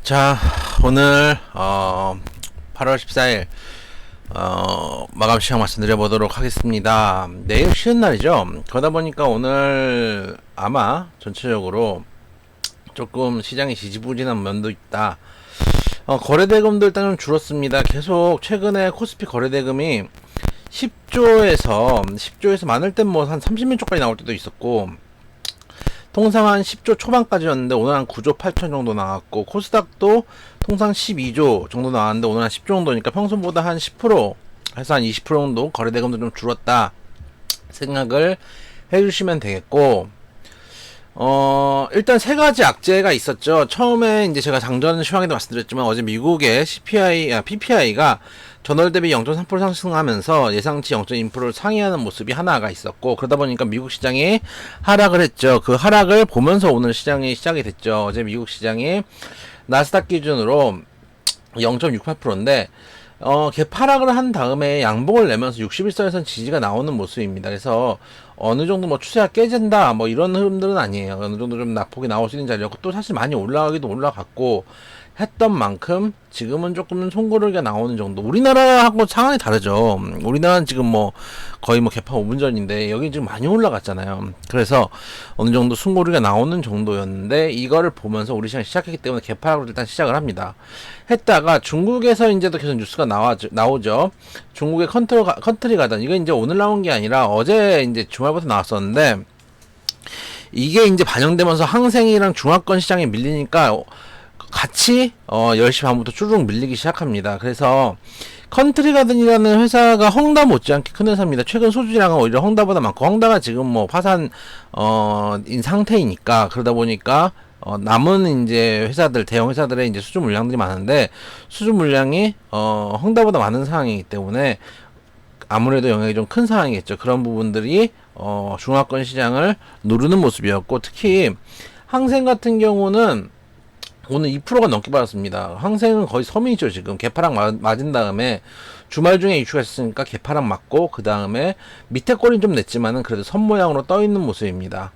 자, 오늘 8월 14일 마감 시장 말씀드려보도록 하겠습니다. 내일 쉬는 날이죠. 그러다 보니까 오늘 아마 전체적으로 조금 시장이 지지부진한 면도 있다. 거래대금도 일단 좀 줄었습니다. 계속 최근에 코스피 거래대금이 10조에서 많을 땐 뭐 한 30만 조까지 나올 때도 있었고, 통상 한 10조 초반까지였는데 오늘 한 9조 8천 정도 나왔고, 코스닥도 통상 12조 정도 나왔는데 오늘 한 10조 정도니까 평소보다 한 10% 해서 한 20% 정도 거래대금도 좀 줄었다 생각을 해주시면 되겠고, 일단 세 가지 악재가 있었죠. 처음에 이제 제가 장전 시황에도 말씀드렸지만 어제 미국의 PPI가 전월 대비 0.3% 상승하면서 예상치 0.2%를 상회하는 모습이 하나가 있었고, 그러다 보니까 미국 시장이 하락을 했죠. 그 하락을 보면서 오늘 시장이 시작이 됐죠. 어제 미국 시장이 나스닥 기준으로 0.68%인데 개파락을 한 다음에 양봉을 내면서 61선에선 지지가 나오는 모습입니다. 그래서 어느 정도 뭐 추세가 깨진다 뭐 이런 흐름들은 아니에요. 어느 정도 좀 낙폭이 나올 수 있는 자리였고, 또 사실 많이 올라가기도 올라갔고 했던 만큼 지금은 조금 송고르기가 나오는 정도. 우리나라하고 상황이 다르죠. 우리나라는 지금 뭐 거의 뭐 개파 5분 전인데 여기 지금 많이 올라갔잖아요. 그래서 어느 정도 송고르기가 나오는 정도였는데, 이거를 보면서 우리 시장이 시작했기 때문에 개파락으로 일단 시작을 합니다. 했다가 중국에서 이제도 계속 뉴스가 나오죠. 중국의 컨트리 가든, 이거 이제 오늘 나온 게 아니라 어제 이제 주말부터 나왔었는데, 이게 이제 반영되면서 항생이랑 중화권 시장에 밀리니까 같이 10시 반부터 쭈르륵 밀리기 시작합니다. 그래서 컨트리 가든이라는 회사가 헝다 못지않게 큰 회사입니다. 최근 소주량은 오히려 헝다보다 많고, 헝다가 지금 뭐 파산 인 상태이니까, 그러다 보니까 남은 이제 회사들, 대형 회사들의 이제 수주 물량들이 많은데, 수주 물량이 헝다보다 많은 상황이기 때문에 아무래도 영향이 좀 큰 상황이겠죠. 그런 부분들이 중화권 시장을 누르는 모습이었고, 특히 항생 같은 경우는 오늘 2%가 넘게 받았습니다. 항생은 거의 서민이죠. 지금 개파락 맞은 다음에 주말 중에 이슈가 있으니까 개파락 맞고, 그 다음에 밑에 꼬리는 좀 냈지만은 그래도 선 모양으로 떠 있는 모습입니다.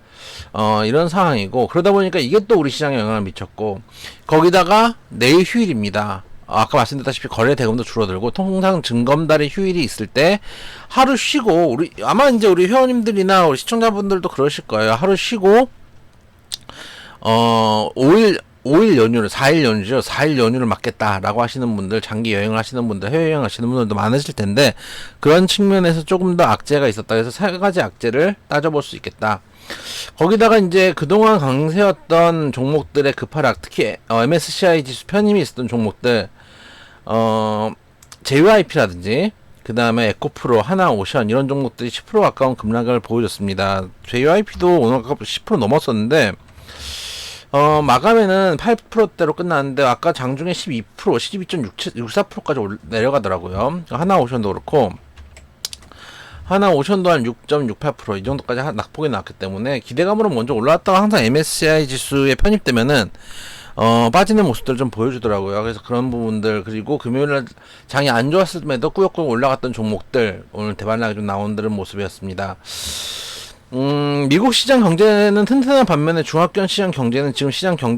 이런 상황이고, 그러다 보니까 이게 또 우리 시장에 영향을 미쳤고, 거기다가 내일 휴일입니다. 아까 말씀드렸다시피 거래 대금도 줄어들고, 통상 증검달의 휴일이 있을 때 하루 쉬고, 아마 이제 우리 회원님들이나 우리 시청자분들도 그러실 거예요. 하루 쉬고 5일 연휴를, 4일 연휴죠. 4일 연휴를 맞겠다라고 하시는 분들, 장기 여행을 하시는 분들, 해외여행 하시는 분들도 많으실 텐데, 그런 측면에서 조금 더 악재가 있었다 해서 세 가지 악재를 따져볼 수 있겠다. 거기다가 이제 그동안 강세였던 종목들의 급하락, 특히 MSCI 지수 편입이 있었던 종목들, JYP라든지 그 다음에 에코프로, 하나오션, 이런 종목들이 10% 가까운 급락을 보여줬습니다. JYP도 오늘 10% 넘었었는데 마감에는 8%대로 끝났는데, 아까 장중에 12%, 12.64%까지 내려가더라고요. 하나오션도 그렇고, 하나오션도 한 6.68%, 이 정도까지 낙폭이 나왔기 때문에 기대감으로 먼저 올라왔다가 항상 MSCI 지수에 편입되면은 빠지는 모습들을 좀 보여주더라고요. 그래서 그런 부분들, 그리고 금요일날 장이 안 좋았음에도 꾸역꾸역 올라갔던 종목들, 오늘 대반락이 좀 나오는 모습이었습니다. 미국 시장 경제는 튼튼한 반면에 중화권 시장 경제는 지금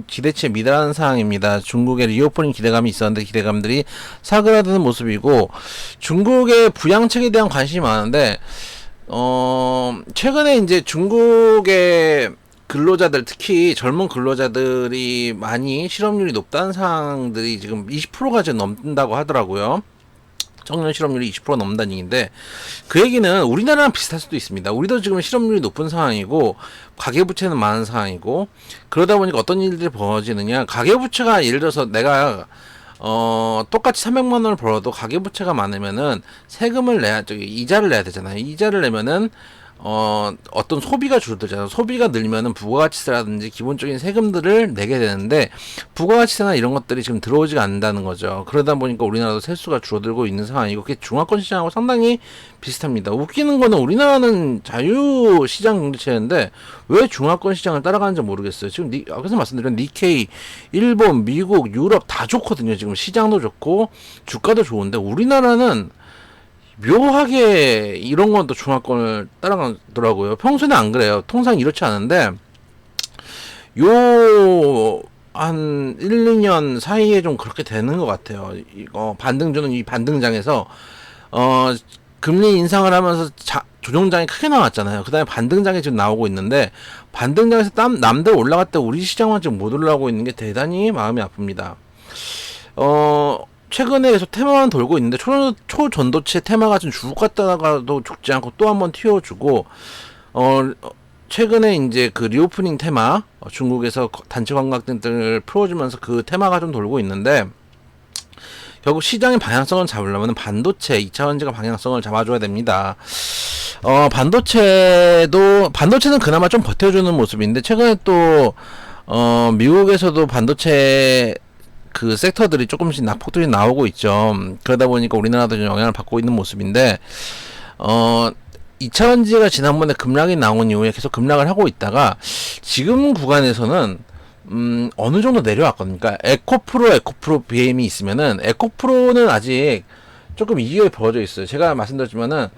기대치에 미달하는 상황입니다. 중국의 리오프닝 기대감이 있었는데 기대감들이 사그라드는 모습이고, 중국의 부양책에 대한 관심이 많은데, 최근에 이제 중국의 근로자들, 특히 젊은 근로자들이 많이 실업률이 높다는 상황들이 지금 20%가 지금 넘는다고 하더라고요. 청년 실업률이 20% 넘는다는 얘기인데, 그 얘기는 우리나라랑 비슷할 수도 있습니다. 우리도 지금 실업률이 높은 상황이고 가계부채는 많은 상황이고, 그러다 보니까 어떤 일들이 벌어지느냐, 가계부채가 예를 들어서 내가 똑같이 300만 원을 벌어도 가계부채가 많으면은 세금을 이자를 내야 되잖아요. 이자를 내면은 어떤 소비가 줄어들잖아요. 소비가 늘면은 부가가치세라든지 기본적인 세금들을 내게 되는데, 부가가치세나 이런 것들이 지금 들어오지가 않는다는 거죠. 그러다 보니까 우리나라도 세수가 줄어들고 있는 상황이고, 그게 중화권 시장하고 상당히 비슷합니다. 웃기는 거는 우리나라는 자유시장 경제체인데 왜 중화권 시장을 따라가는지 모르겠어요. 지금 앞에서 말씀드린 니케이, 일본, 미국, 유럽 다 좋거든요. 지금 시장도 좋고 주가도 좋은데, 우리나라는 묘하게 이런 건 또 중화권을 따라가더라고요. 평소에는 안 그래요. 통상 이렇지 않은데, 요 한 1, 2년 사이에 좀 그렇게 되는 것 같아요. 이거 반등주는 이 반등장에서 어 금리 인상을 하면서 조정장이 크게 나왔잖아요. 그 다음에 반등장이 지금 나오고 있는데, 반등장에서 남들 올라갈 때 우리 시장만 지금 못 올라가고 있는 게 대단히 마음이 아픕니다. 최근에 계속 테마만 돌고 있는데, 초전도체 테마가 좀 죽 갔다가도 죽지 않고 또 한번 튀어주고, 최근에 이제 그 리오프닝 테마, 중국에서 단체 관광 등을 풀어주면서 그 테마가 좀 돌고 있는데, 결국 시장의 방향성을 잡으려면 반도체, 2차전지가 방향성을 잡아줘야 됩니다. 반도체는 그나마 좀 버텨주는 모습인데, 최근에 또, 미국에서도 반도체 그 섹터들이 조금씩 낙폭들이 나오고 있죠. 그러다 보니까 우리나라도 좀 영향을 받고 있는 모습인데, 2차전지가 지난번에 급락이 나온 이후에 계속 급락을 하고 있다가, 지금 구간에서는 어느 정도 내려왔거든요. 그러니까 에코프로 BM이 있으면은, 에코프로는 아직 조금 이익이 벌어져 있어요. 제가 말씀드렸지만은,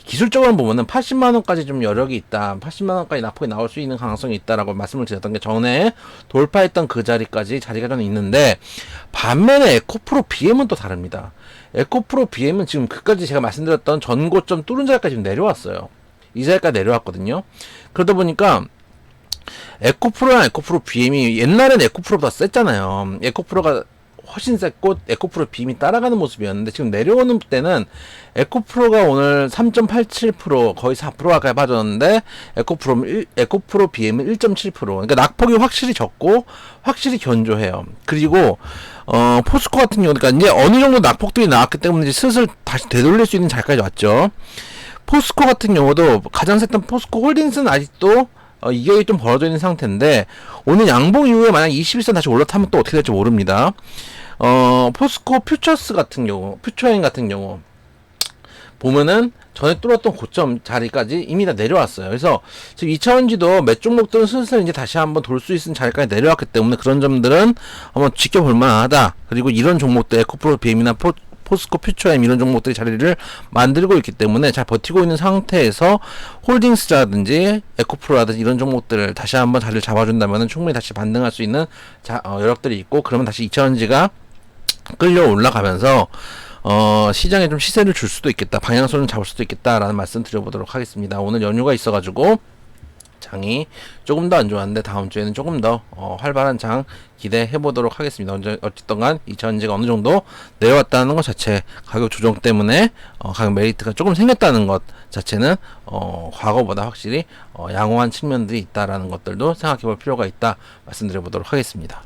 기술적으로 보면은 80만원까지 좀 여력이 있다, 80만원까지 낙폭이 나올 수 있는 가능성이 있다라고 말씀을 드렸던 게, 전에 돌파했던 그 자리가 저는 있는데, 반면에 에코프로 BM은 또 다릅니다. 에코프로 BM은 지금 그까지 제가 말씀드렸던 전고점 뚫은 자리까지 지금 내려왔어요. 이 자리까지 내려왔거든요. 그러다 보니까 에코프로랑 에코프로 BM이, 옛날엔 에코프로보다 셌잖아요. 에코프로가 훨씬 셌고 에코프로 BM이 따라가는 모습이었는데, 지금 내려오는 때는 에코프로가 오늘 3.87%, 거의 4% 가까이 빠졌는데, 에코프로 BM은 1.7%. 그러니까 낙폭이 확실히 적고 확실히 견조해요. 그리고 포스코 같은 경우, 그러니까 이제 어느 정도 낙폭들이 나왔기 때문에 이제 슬슬 다시 되돌릴 수 있는 자리까지 왔죠. 포스코 같은 경우도, 가장 셌던 포스코 홀딩스는 아직도 이격이 좀 벌어져 있는 상태인데, 오늘 양봉 이후에 만약 21선 다시 올라타면 또 어떻게 될지 모릅니다. 포스코 퓨처스 같은 경우, 퓨처엔 같은 경우 보면은 전에 뚫었던 고점 자리까지 이미 다 내려왔어요. 그래서 지금 2차원지도 몇 종목들은 슬슬 이제 다시 한번 돌 수 있는 자리까지 내려왔기 때문에, 그런 점들은 한번 지켜볼 만하다. 그리고 이런 종목들, 에코프로 BM이나 포스코 퓨처엠 이런 종목들이 자리를 만들고 있기 때문에 잘 버티고 있는 상태에서, 홀딩스라든지 에코프로라든지 이런 종목들을 다시 한번 자리를 잡아준다면 충분히 다시 반등할 수 있는 여력들이 있고, 그러면 다시 2차전지가 끌려 올라가면서 시장에 좀 시세를 줄 수도 있겠다, 방향성을 잡을 수도 있겠다라는 말씀 드려보도록 하겠습니다. 오늘 연휴가 있어가지고 장이 조금 더 안 좋았는데, 다음 주에는 조금 더 활발한 장 기대해 보도록 하겠습니다. 어쨌든 간 2차전지가 어느 정도 내려왔다는 것 자체, 가격 조정 때문에 가격 메리트가 조금 생겼다는 것 자체는 과거보다 확실히 양호한 측면들이 있다라는 것들도 생각해 볼 필요가 있다 말씀드려 보도록 하겠습니다.